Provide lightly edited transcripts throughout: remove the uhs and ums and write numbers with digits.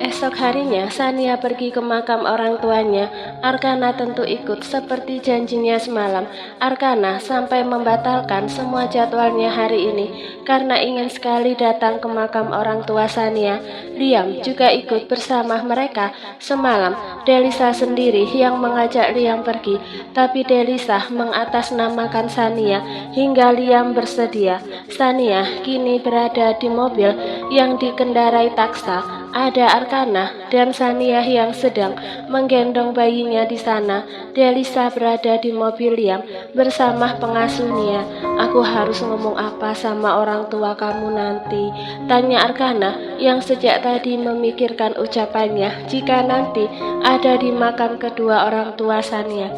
Esok harinya, Sania pergi ke makam orang tuanya. Arkana tentu ikut seperti janjinya semalam. Arkana sampai membatalkan semua jadwalnya hari ini karena ingin sekali datang ke makam orang tua Sania. Liam juga ikut bersama mereka. Semalam, Delisa sendiri yang mengajak Liam pergi, tapi Delisa mengatasnamakan Sania hingga Liam bersedia. Sania kini berada di mobil yang dikendarai Taksa. Ada Arkana dan Sania yang sedang menggendong bayinya di sana. Delisa berada di mobil Liam bersama pengasuhnya. "Aku harus ngomong apa sama orang tua kamu nanti?" tanya Arkana yang sejak tadi memikirkan ucapannya jika nanti ada di makam kedua orang tua Sania.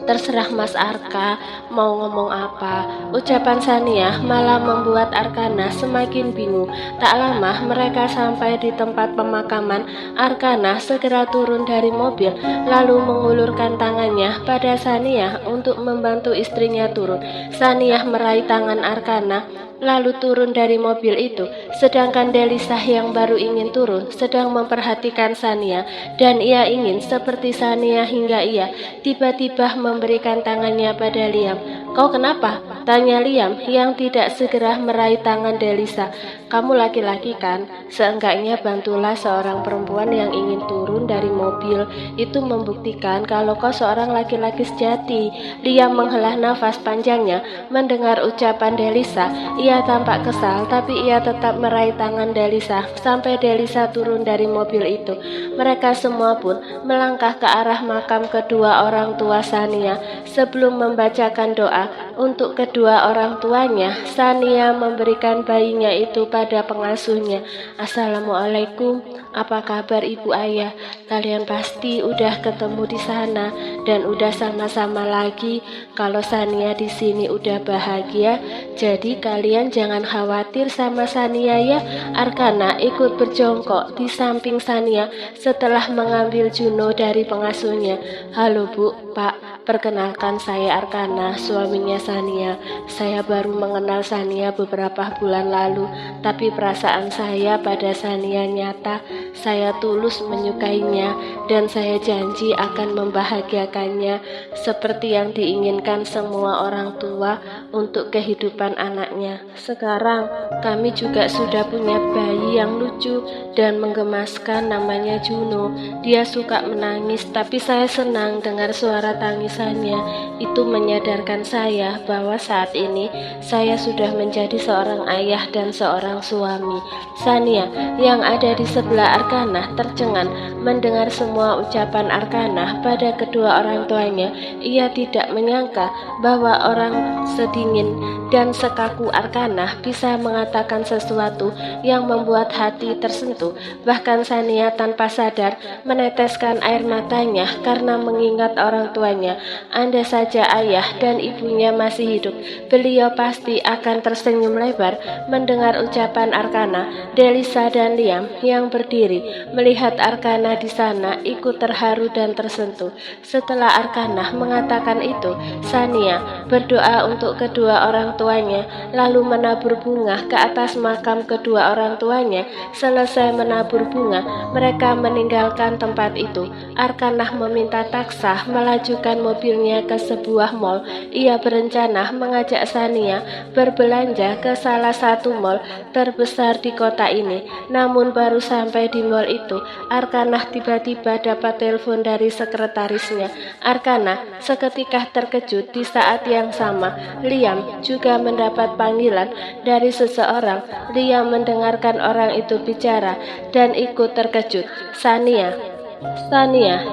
"Terserah Mas Arka, mau ngomong apa?" Ucapan Sania malah membuat Arkana semakin bingung. Tak lama mereka sampai di tempat pemakaman. Arkana segera turun dari mobil, lalu mengulurkan tangannya pada Sania untuk membantu istrinya turun. Sania meraih tangan Arkana, lalu turun dari mobil itu. Sedangkan Delisa yang baru ingin turun sedang memperhatikan Sania, dan ia ingin seperti Sania hingga ia tiba-tiba memberikan tangannya pada Liam. "Kau kenapa?" tanya Liam yang tidak segera meraih tangan Delisa. "Kamu laki-laki kan? Seenggaknya bantulah seorang perempuan yang ingin turun dari mobil. Itu membuktikan kalau kau seorang laki-laki sejati." Liam menghela nafas panjangnya mendengar ucapan Delisa. Ia tampak kesal, tapi ia tetap meraih tangan Delisa sampai Delisa turun dari mobil itu. Mereka semua pun melangkah ke arah makam kedua orang tua Sania. Sebelum membacakan doa untuk kedua orang tuanya, Sania memberikan bayinya itu pada pengasuhnya. "Assalamualaikum, apa kabar ibu ayah? Kalian pasti udah ketemu di sana dan udah sama-sama lagi. Kalau Sania di sini udah bahagia, jadi kalian jangan khawatir sama Sania ya." Arkana ikut berjongkok di samping Sania setelah mengambil Juno dari pengasuhnya. "Halo Bu, Pak, perkenalkan saya Arkana, suaminya Sania. Saya baru mengenal Sania beberapa bulan lalu, tapi perasaan saya pada Sania nyata. Saya tulus menyukainya dan saya janji akan membahagiakannya seperti yang diinginkan semua orang tua untuk kehidupan anaknya. Sekarang kami juga sudah punya bayi yang lucu dan menggemaskan, namanya Juno. Dia suka menangis, tapi saya senang dengar suara tangisannya. Itu menyadarkan saya bahwa saat ini saya sudah menjadi seorang ayah dan seorang suami." Sania yang ada di sebelah Arkana tercengang mendengar semua ucapan Arkana pada kedua orang tuanya. Ia tidak menyangka bahwa orang sedingin dan sekaku Arkana bisa mengatakan sesuatu yang membuat hati tersentuh. Bahkan Sania tanpa sadar meneteskan air matanya karena mengingat orang tuanya. Andai saja ayah dan ibunya masih hidup, beliau pasti akan tersenyum lebar mendengar ucapan Arkana. Delisa dan Liam yang berdiri melihat Arkana di sana ikut terharu dan tersentuh. Setelah Arkana mengatakan itu, Sania berdoa untuk kedua orang tuanya, lalu menabur bunga ke atas makam kedua orang tuanya. Selesai menabur bunga, mereka meninggalkan tempat itu. Arkana meminta Taksa melajukan mobilnya ke sebuah mall. Ia berencana mengajak Sania berbelanja ke salah satu mall terbesar di kota ini. Namun baru sampai di mall itu, Arkana tiba-tiba dapat telepon dari sekretarisnya. Arkana seketika terkejut. Di saat yang sama, Liam juga mendapat panggilan dari seseorang. Liam mendengarkan orang itu bicara dan ikut terkejut. Sania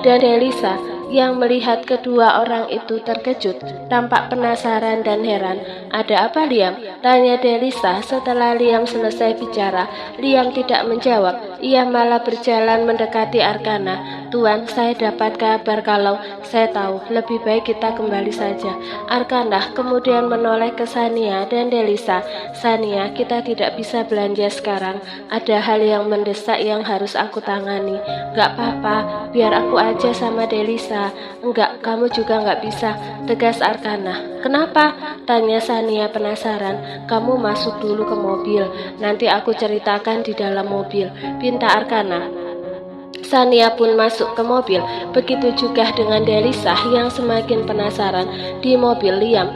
dan Delisa yang melihat kedua orang itu terkejut, tampak penasaran dan heran. "Ada apa, Liam?" tanya Delisa setelah Liam selesai bicara. Liam tidak menjawab, ia malah berjalan mendekati Arkana. "Tuan, saya dapat kabar kalau..." "Saya tahu, lebih baik kita kembali saja." Arkana kemudian menoleh ke Sania dan Delisa. "Sania, kita tidak bisa belanja sekarang. Ada hal yang mendesak yang harus aku tangani." "Gak apa-apa, biar aku aja sama Delisa. bisa. Enggak, kamu juga nggak bisa, tegas Arkana. Kenapa? Tanya Sania penasaran. Kamu masuk dulu ke mobil, nanti aku ceritakan di dalam mobil, pinta Arkana. Sania pun masuk ke mobil, begitu juga dengan Delisa yang semakin penasaran. Di mobil Liam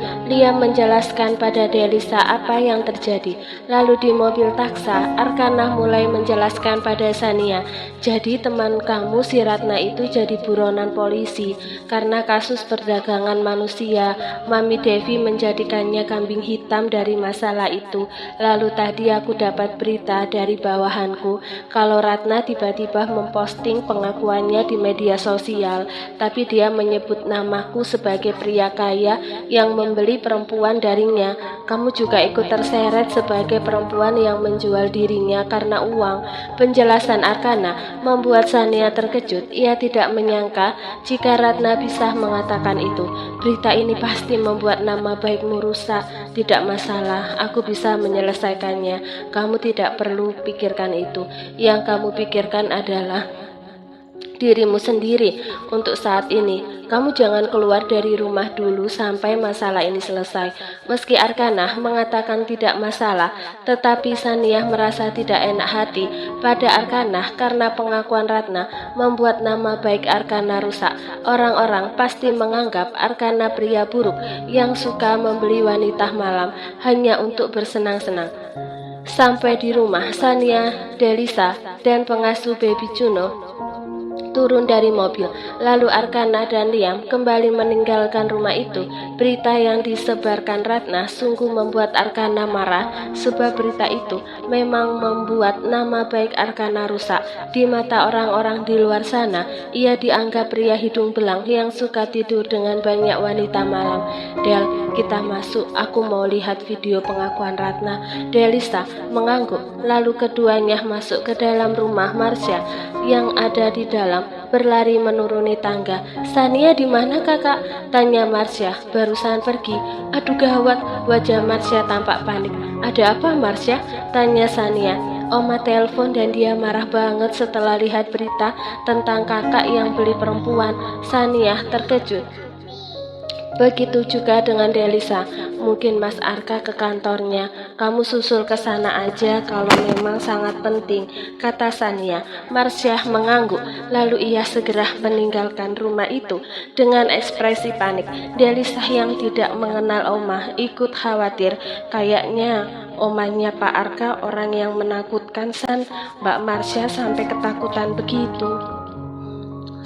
menjelaskan pada Delisa apa yang terjadi. Lalu di mobil taksa, Arkana mulai menjelaskan pada Sania, jadi teman kamu si Ratna itu jadi buronan polisi karena kasus perdagangan manusia. Mami Devi menjadikannya kambing hitam dari masalah itu. Lalu tadi aku dapat berita dari bawahanku kalau Ratna tiba-tiba memposting pengakuannya di media sosial, tapi dia menyebut namaku sebagai pria kaya yang membeli perempuan darinya. Kamu juga ikut terseret sebagai perempuan yang menjual dirinya karena uang. Penjelasan Arkana membuat Sania terkejut. Ia tidak menyangka jika Ratna bisa mengatakan itu. Berita ini pasti membuat nama baikmu rusak. Tidak masalah, aku bisa menyelesaikannya. Kamu tidak perlu pikirkan itu. Yang kamu pikirkan adalah dirimu sendiri. Untuk saat ini, kamu jangan keluar dari rumah dulu sampai masalah ini selesai. Meski Arkana mengatakan tidak masalah, tetapi Sania merasa tidak enak hati pada Arkana karena pengakuan Ratna membuat nama baik Arkana rusak. Orang-orang pasti menganggap Arkana pria buruk yang suka membeli wanita malam hanya untuk bersenang-senang. Sampai di rumah, Sania, Delisa, dan pengasuh Baby Juno turun dari mobil. Lalu Arkana dan Liam kembali meninggalkan rumah itu. Berita yang disebarkan Ratna sungguh membuat Arkana marah, sebab berita itu memang membuat nama baik Arkana rusak. Di mata orang-orang di luar sana, ia dianggap pria hidung belang yang suka tidur dengan banyak wanita malam. Del, kita masuk, aku mau lihat video pengakuan Ratna. Delisa mengangguk. Lalu keduanya masuk ke dalam rumah Marsha yang ada di dalam, berlari menuruni tangga. Sania di mana kakak? Tanya Marsha. Barusan pergi. Aduh gawat, wajah Marsha tampak panik. Ada apa Marsha? Tanya Sania. Oma telepon dan dia marah banget setelah lihat berita tentang kakak yang beli perempuan. Sania terkejut. Begitu juga dengan Delisa. Mungkin Mas Arka ke kantornya. Kamu susul ke sana aja kalau memang sangat penting, kata Sania. Marsha mengangguk. Lalu ia segera meninggalkan rumah itu dengan ekspresi panik. Delisa yang tidak mengenal Oma ikut khawatir. Kayaknya omanya Pak Arka orang yang menakutkan. Mbak Marsha sampai ketakutan begitu.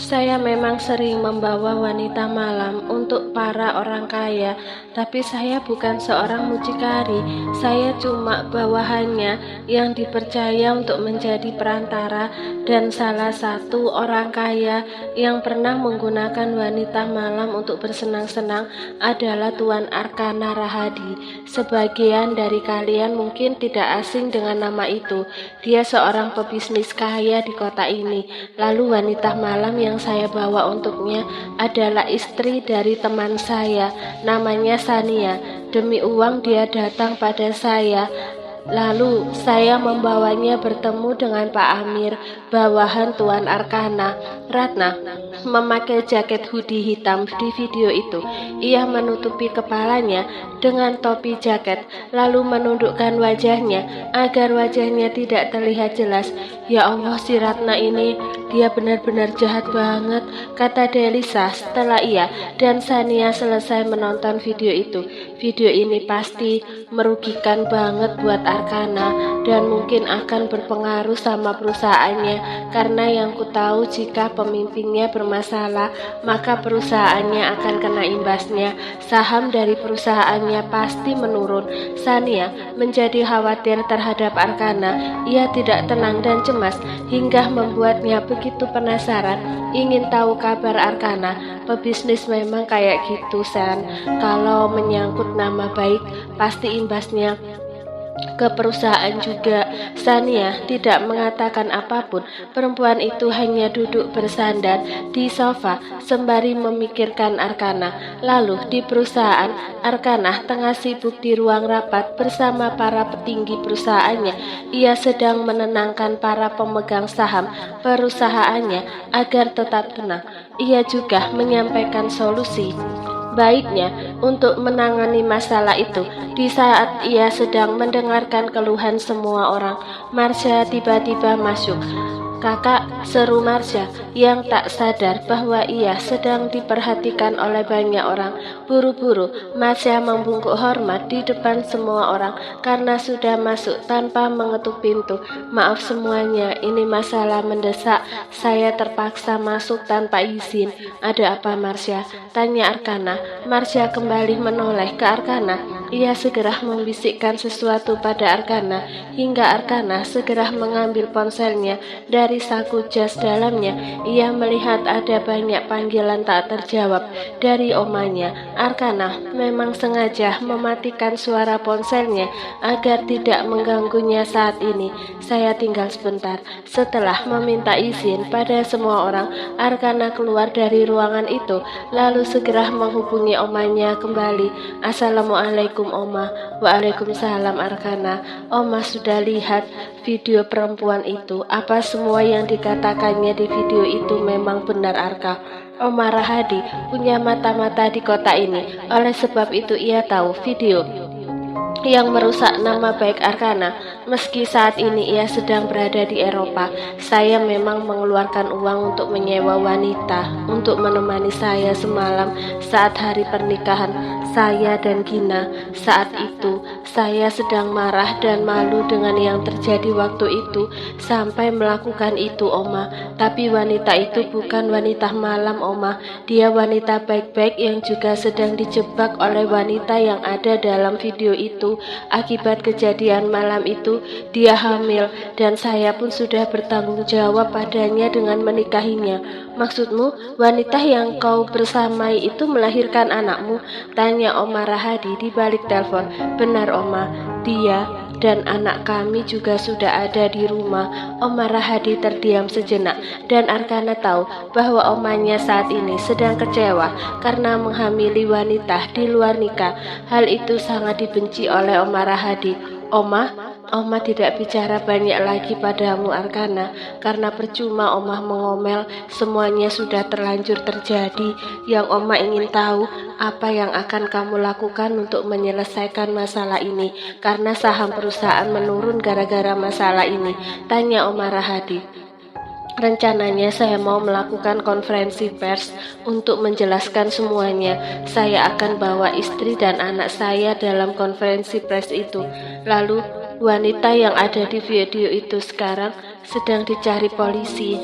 Saya memang sering membawa wanita malam untuk para orang kaya, tapi saya bukan seorang mucikari. Saya cuma bawahannya yang dipercaya untuk menjadi perantara, dan salah satu orang kaya yang pernah menggunakan wanita malam untuk bersenang-senang adalah Tuan Arkana Rahadi. Sebagian dari kalian mungkin tidak asing dengan nama itu. Dia seorang pebisnis kaya di kota ini. Lalu wanita malam yang saya bawa untuknya adalah istri dari teman saya, namanya Sania. Demi uang dia datang pada saya. Lalu saya membawanya bertemu dengan Pak Amir, bawahan Tuan Arkana. Ratna memakai jaket hoodie hitam di video itu. Ia menutupi kepalanya dengan topi jaket, lalu menundukkan wajahnya agar wajahnya tidak terlihat jelas. Ya Allah, si Ratna ini, dia benar-benar jahat banget, kata Delisa setelah ia dan Sania selesai menonton video itu. Video ini pasti merugikan banget buat Arkana dan mungkin akan berpengaruh sama perusahaannya, karena yang ku tahu jika pemimpinnya bermasalah maka perusahaannya akan kena imbasnya. Saham dari perusahaannya pasti menurun. Sania menjadi khawatir terhadap Arkana. Ia tidak tenang dan cemas hingga membuatnya begitu penasaran ingin tahu kabar Arkana. Pebisnis memang kayak gitu, San. Kalau menyangkut nama baik pasti imbasnya ke perusahaan juga. Sania tidak mengatakan apapun. Perempuan itu hanya duduk bersandar di sofa sembari memikirkan Arkana. Lalu di perusahaan, Arkana tengah sibuk di ruang rapat bersama para petinggi perusahaannya. Ia sedang menenangkan para pemegang saham perusahaannya agar tetap tenang. Ia juga menyampaikan solusi baiknya untuk menangani masalah itu. Di saat ia sedang mendengarkan keluhan semua orang, Marsha tiba-tiba masuk. "Kakak," seru Marsha yang tak sadar bahwa ia sedang diperhatikan oleh banyak orang. Buru-buru, Marsha membungkuk hormat di depan semua orang karena sudah masuk tanpa mengetuk pintu. "Maaf semuanya, ini masalah mendesak. Saya terpaksa masuk tanpa izin." "Ada apa, Marsha?" tanya Arkana. Marsha kembali menoleh ke Arkana. Ia segera membisikkan sesuatu pada Arkana hingga Arkana segera mengambil ponselnya dari saku jas dalamnya. Ia melihat ada banyak panggilan tak terjawab dari omanya. Arkana memang sengaja mematikan suara ponselnya agar tidak mengganggunya saat ini. "Saya tinggal sebentar." Setelah meminta izin pada semua orang, Arkana keluar dari ruangan itu lalu segera menghubungi omanya kembali. "Assalamualaikum, Oma." "Waalaikumsalam, Arkana." "Oma sudah lihat video perempuan itu? Apa semua yang dikatakannya di video itu memang benar, Arka?" Oma Rahadi punya mata-mata di kota ini. Oleh sebab itu ia tahu video yang merusak nama baik Arkana. Meski saat ini ia sedang berada di Eropa, saya memang mengeluarkan uang untuk menyewa wanita untuk menemani saya semalam saat hari pernikahan saya dan Gina. Saat itu saya sedang marah dan malu dengan yang terjadi waktu itu sampai melakukan itu, Oma. Tapi wanita itu bukan wanita malam, Oma. Dia wanita baik-baik yang juga sedang dijebak oleh wanita yang ada dalam video itu. Akibat kejadian malam itu, dia hamil dan saya pun sudah bertanggung jawab padanya dengan menikahinya." "Maksudmu, wanita yang kau bersamai itu melahirkan anakmu?" tanya Oma Rahadi di balik telepon. "Benar, Oma. Dia dan anak kami juga sudah ada di rumah." Oma Rahadi terdiam sejenak dan Arkana tahu bahwa omanya saat ini sedang kecewa karena menghamili wanita di luar nikah. Hal itu sangat dibenci oleh Oma Rahadi. Oma tidak bicara banyak lagi padamu, Arkana, karena percuma Oma mengomel. Semuanya sudah terlanjur terjadi. Yang Oma ingin tahu, apa yang akan kamu lakukan untuk menyelesaikan masalah ini, karena saham perusahaan menurun gara-gara masalah ini, tanya Oma Rahadi. "Rencananya saya mau melakukan konferensi pers untuk menjelaskan semuanya. Saya akan bawa istri dan anak saya dalam konferensi pers itu. Lalu wanita yang ada di video itu sekarang sedang dicari polisi.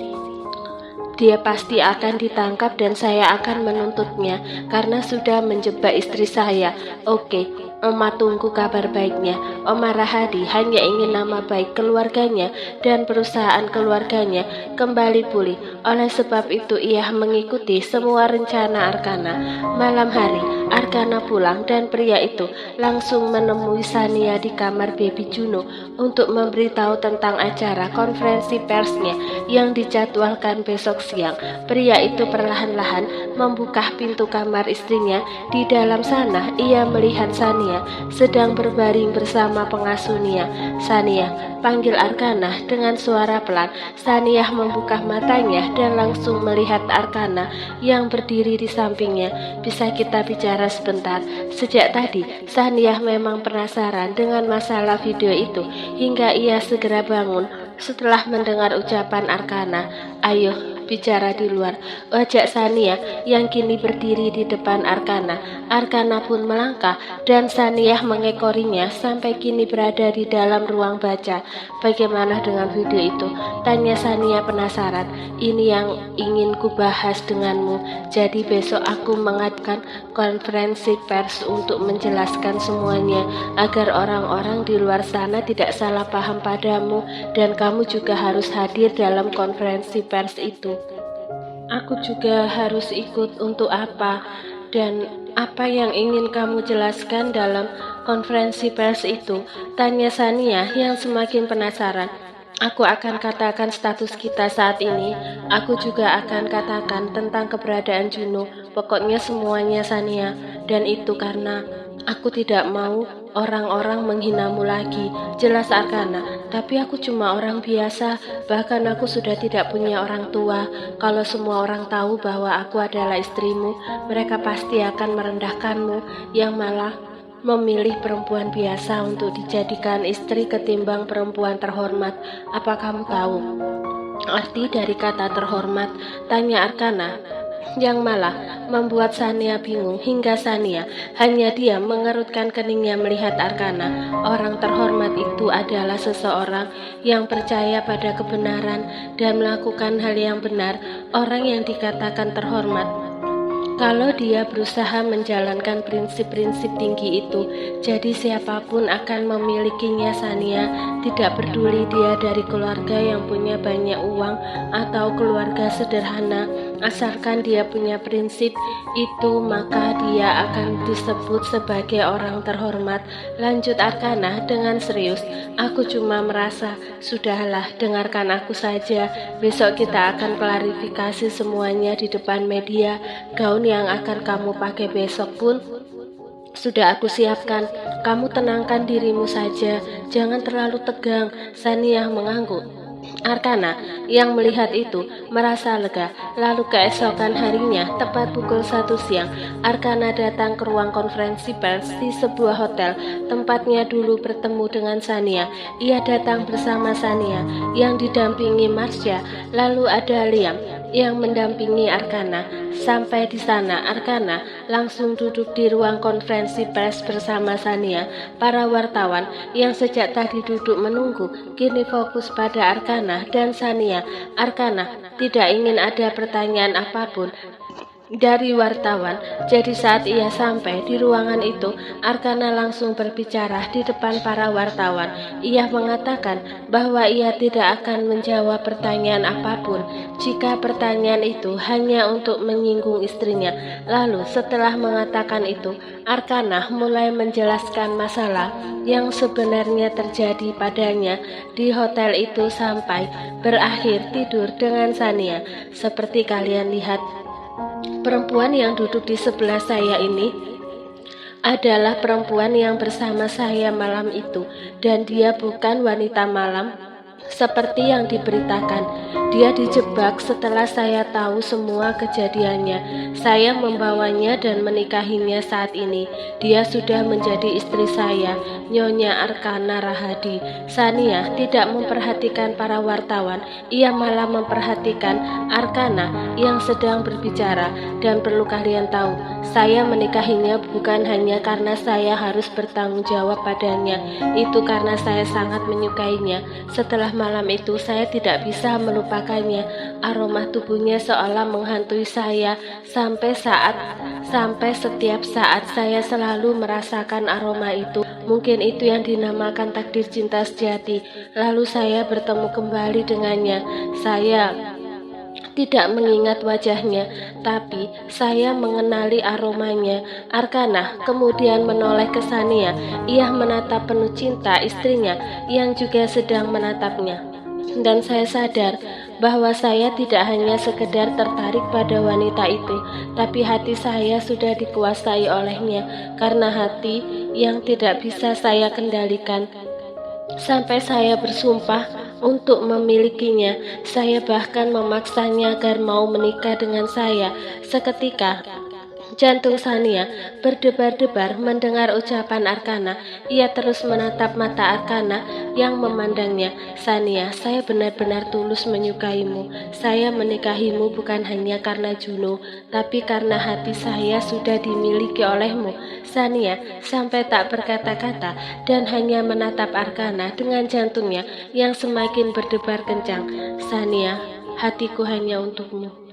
Dia pasti akan ditangkap dan saya akan menuntutnya karena sudah menjebak istri saya." "Oke, Oma tunggu kabar baiknya." Oma Rahadi hanya ingin nama baik keluarganya dan perusahaan keluarganya kembali pulih. Oleh sebab itu ia mengikuti semua rencana Arkana. Malam hari, Arkana pulang dan pria itu langsung menemui Sania di kamar Baby Juno untuk memberitahu tentang acara konferensi persnya yang dijadwalkan besok siang. Pria itu perlahan-lahan membuka pintu kamar istrinya. Di dalam sana ia melihat Sania sedang berbaring bersama pengasuhnya. "Sania," panggil Arkana dengan suara pelan. Sania membuka matanya dan langsung melihat Arkana yang berdiri di sampingnya. "Bisa kita bicara sebentar?" Sejak tadi Sania memang penasaran dengan masalah video itu hingga ia segera bangun setelah mendengar ucapan Arkana. "Ayo bicara di luar," ojek Sania yang kini berdiri di depan Arkana. Arkana pun melangkah dan Sania mengekorinya sampai kini berada di dalam ruang baca. "Bagaimana dengan video itu?" tanya Sania penasaran. "Ini yang ingin kubahas denganmu. Jadi besok aku mengadakan konferensi pers untuk menjelaskan semuanya agar orang-orang di luar sana tidak salah paham padamu dan kamu juga harus hadir dalam konferensi pers itu." "Aku juga harus ikut. Untuk apa?" Dan apa yang ingin kamu jelaskan dalam konferensi pers itu? Tanya Sania yang semakin penasaran. Aku akan katakan status kita saat ini. Aku juga akan katakan tentang keberadaan Juno. Pokoknya semuanya, Sania. Dan itu karena aku tidak mau orang-orang menghinamu lagi. Jelas, Arkana. Tapi aku cuma orang biasa. Bahkan aku sudah tidak punya orang tua. Kalau semua orang tahu bahwa aku adalah istrimu, mereka pasti akan merendahkanmu, yang malah memilih perempuan biasa untuk dijadikan istri ketimbang perempuan terhormat. Apa kamu tahu arti dari kata terhormat? Tanya Arkana, yang malah membuat Sania bingung. Hingga Sania hanya diam mengerutkan keningnya melihat Arkana. Orang terhormat itu adalah seseorang yang percaya pada kebenaran dan melakukan hal yang benar. Orang yang dikatakan terhormat kalau dia berusaha menjalankan prinsip-prinsip tinggi itu, jadi siapapun akan memilikinya, Sania. Tidak peduli dia dari keluarga yang punya banyak uang atau keluarga sederhana, asalkan dia punya prinsip itu, maka dia akan disebut sebagai orang terhormat. Lanjut Arkana dengan serius. Aku cuma merasa, sudahlah, dengarkan aku saja. Besok kita akan klarifikasi semuanya di depan media. Gaun yang akan kamu pakai besok pun sudah aku siapkan. Kamu tenangkan dirimu saja, jangan terlalu tegang. Sania mengangguk. Arkana yang melihat itu merasa lega. Lalu keesokan harinya, tepat pukul 1 siang, Arkana datang ke ruang konferensi pers di sebuah hotel. Tempatnya dulu bertemu dengan Sania. Ia datang bersama Sania yang didampingi Marsha. Lalu ada Liam yang mendampingi Arkana. Sampai di sana, Arkana langsung duduk di ruang konferensi pers bersama Sania. Para wartawan yang sejak tadi duduk menunggu kini fokus pada Arkana dan Sania. Arkana tidak ingin ada pertanyaan apapun dari wartawan. Jadi saat ia sampai di ruangan itu, Arkana langsung berbicara di depan para wartawan. Ia mengatakan bahwa ia tidak akan menjawab pertanyaan apapun jika pertanyaan itu hanya untuk menyinggung istrinya. Lalu setelah mengatakan itu, Arkana mulai menjelaskan masalah yang sebenarnya terjadi padanya di hotel itu sampai berakhir tidur dengan Sania. Seperti kalian lihat, perempuan yang duduk di sebelah saya ini adalah perempuan yang bersama saya malam itu, dan dia bukan wanita malam seperti yang diberitakan. Dia dijebak setelah saya tahu semua kejadiannya. Saya membawanya dan menikahinya saat ini. Dia sudah menjadi istri saya, Nyonya Arkana Rahadi. Sania tidak memperhatikan para wartawan. Ia malah memperhatikan Arkana yang sedang berbicara. Dan perlu kalian tahu, saya menikahinya bukan hanya karena saya harus bertanggung jawab padanya. Itu karena saya sangat menyukainya. Setelah malam itu saya tidak bisa melupakannya. Aroma tubuhnya seolah menghantui saya sampai setiap saat saya selalu merasakan aroma itu. Mungkin itu yang dinamakan takdir cinta sejati. Lalu saya bertemu kembali dengannya. Saya tidak mengingat wajahnya, tapi saya mengenali aromanya. Arkana kemudian menoleh ke Sania. Ia menatap penuh cinta istrinya yang juga sedang menatapnya. Dan saya sadar bahwa saya tidak hanya sekedar tertarik pada wanita itu, tapi hati saya sudah dikuasai olehnya, karena hati yang tidak bisa saya kendalikan. Sampai saya bersumpah untuk memilikinya. Saya bahkan memaksanya agar mau menikah dengan saya. Seketika jantung Sania berdebar-debar mendengar ucapan Arkana. Ia terus menatap mata Arkana yang memandangnya. Sania, saya benar-benar tulus menyukaimu. Saya menikahimu bukan hanya karena Juno, tapi karena hati saya sudah dimiliki olehmu. Sania sampai tak berkata-kata dan hanya menatap Arkana dengan jantungnya yang semakin berdebar kencang. Sania, hatiku hanya untukmu.